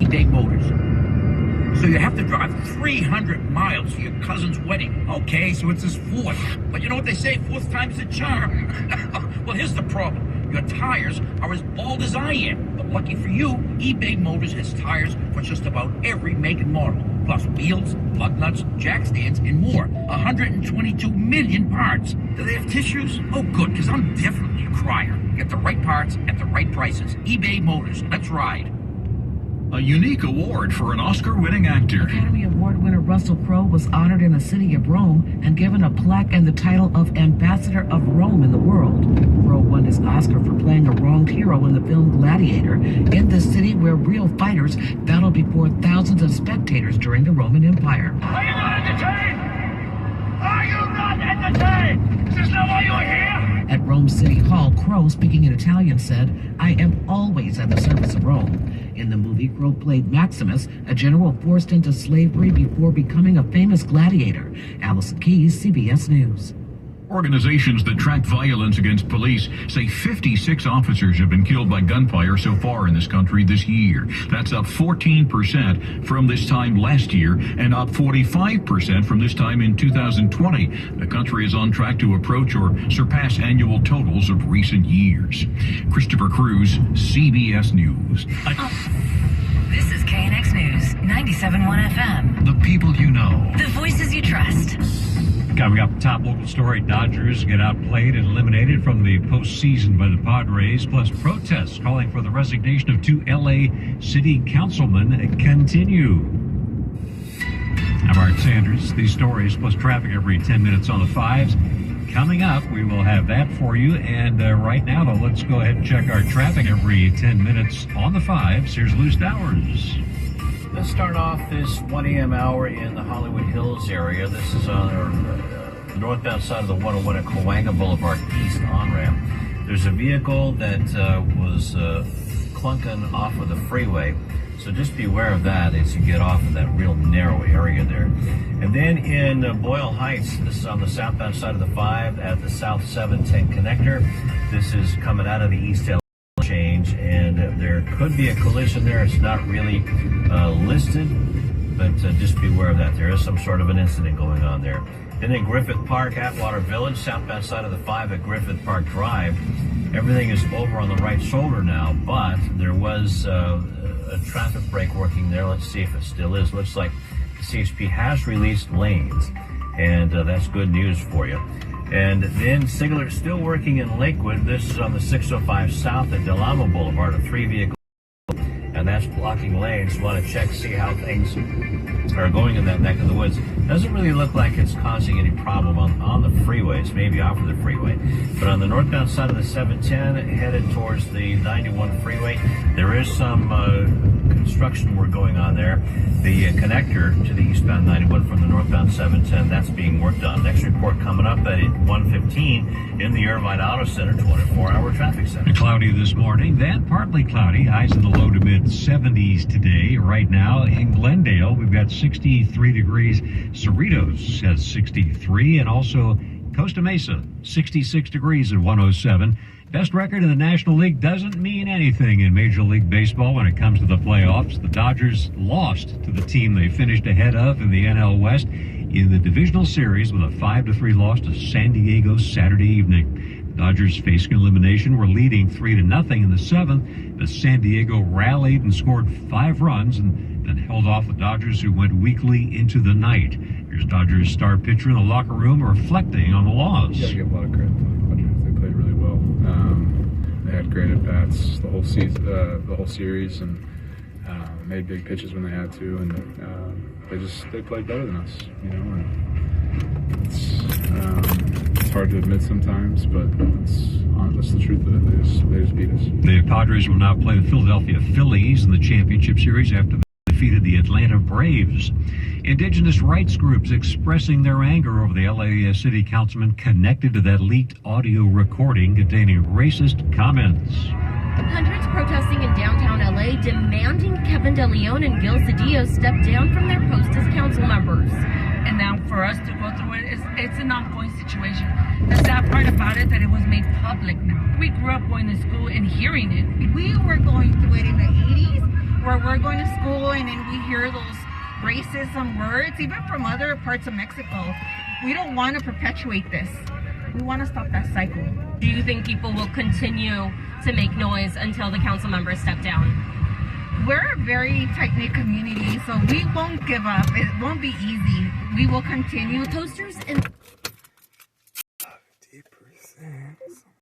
eBay Motors. So you have to drive 300 miles to your cousin's wedding. Okay, so it's his fourth. But you know what they say, fourth time's the charm. Well, here's the problem. Your tires are as bald as I am. But lucky for you, eBay Motors has tires for just about every make and model. Plus wheels, lug nuts, jack stands, and more. 122 million parts. Do they have tissues? Oh, good, because I'm definitely a crier. Get the right parts at the right prices. eBay Motors. Let's ride. A unique award for an Oscar-winning actor. Academy Award winner Russell Crowe was honored in the city of Rome and given a plaque and the title of Ambassador of Rome in the world. Crowe won his Oscar for playing a wronged hero in the film Gladiator in the city where real fighters battled before thousands of spectators during the Roman Empire. Are you not entertained? Are you not entertained? Is this not why you're here? At Rome City Hall, Crowe, speaking in Italian, said, "I am always at the service of Rome." In the movie, Crowe played Maximus, a general forced into slavery before becoming a famous gladiator. Allison Keyes, CBS News. Organizations that track violence against police say 56 officers have been killed by gunfire so far in this country this year. That's up 14% from this time last year and up 45% from this time in 2020. The country is on track to approach or surpass annual totals of recent years. Christopher Cruz, CBS News. This is KNX News, 97.1 FM. The people you know. The voices you trust. Coming up, top local story, Dodgers get outplayed and eliminated from the postseason by the Padres, plus protests calling for the resignation of 2 LA city councilmen continue. I'm Art Sanders. These stories plus traffic every 10 minutes on the fives. Coming up, we will have that for you. And right now, though, let's go ahead and check our traffic every 10 minutes on the fives. Here's Lou Stowers. Let's start off this 1 a.m. hour in the Hollywood Hills area. This is on the northbound side of the 101 at Cahuenga Boulevard East on-ramp. There's a vehicle that was clunking off of the freeway, so just be aware of that as you get off of that real narrow area there. And then in Boyle Heights, this is on the southbound side of the 5 at the South 710 connector. This is coming out of the East LA change, and there could be a collision there. It's not really listed, but just be aware of that. There is some sort of an incident going on there. And then Griffith Park, Atwater Village, southbound side of the 5 at Griffith Park Drive. Everything is over on the right shoulder now, but there was a traffic brake working there. Let's see if it still is. Looks like the CHP has released lanes, and that's good news for you. And then Sigler's still working in Lakewood. This is on the 605 South at Del Amo Boulevard, a 3-vehicle, and that's blocking lanes. Want to check, see how things are going in that neck of the woods. Doesn't really look like it's causing any problem on the freeways, maybe off of the freeway. But on the northbound side of the 710, headed towards the 91 freeway, there is some construction work going on there. The connector to the eastbound 91 from the northbound 710, that's being worked on. Next report coming up at 1:15 in the Irvine Auto Center 24-hour traffic center. Cloudy this morning, then partly cloudy. Highs in the low to mid 70s today. Right now in Glendale, we've got 63 degrees. Cerritos has 63, and also Costa Mesa 66 degrees at 107. Best record in the National League doesn't mean anything in Major League Baseball when it comes to the playoffs. The Dodgers lost to the team they finished ahead of in the NL West in the divisional series with a 5-3 loss to San Diego Saturday evening. The Dodgers facing elimination were leading 3-0 in the 7th. The San Diego rallied and scored 5 runs and then held off the Dodgers, who went weakly into the night. Here's Dodgers star pitcher in the locker room reflecting on the loss. You gotta give a lot of credit to the Dodgers. They played really well. They had great at-bats the whole season, the whole series, and made big pitches when they had to, and they played better than us, you know. And it's hard to admit sometimes, but that's the truth of it. They just beat us. The Padres will now play the Philadelphia Phillies in the championship series after they defeated the Atlanta Braves. Indigenous rights groups expressing their anger over the LA City Councilman connected to that leaked audio recording containing racist comments. Hundreds protesting in downtown LA demanding Kevin De Leon and Gil Cedillo step down from their post as council members. And now for us to go through it, it's an ongoing situation. The sad part about it, that it was made public now. We grew up going to school and hearing it. We were going through it in the 80s, where we're going to school and then we hear those racism words, even from other parts of Mexico. We don't want to perpetuate this. We want to stop that cycle. Do you think people will continue to make noise until the council members step down? We're a very tight-knit community, so we won't give up. It won't be easy. We will continue. Posters and 50%.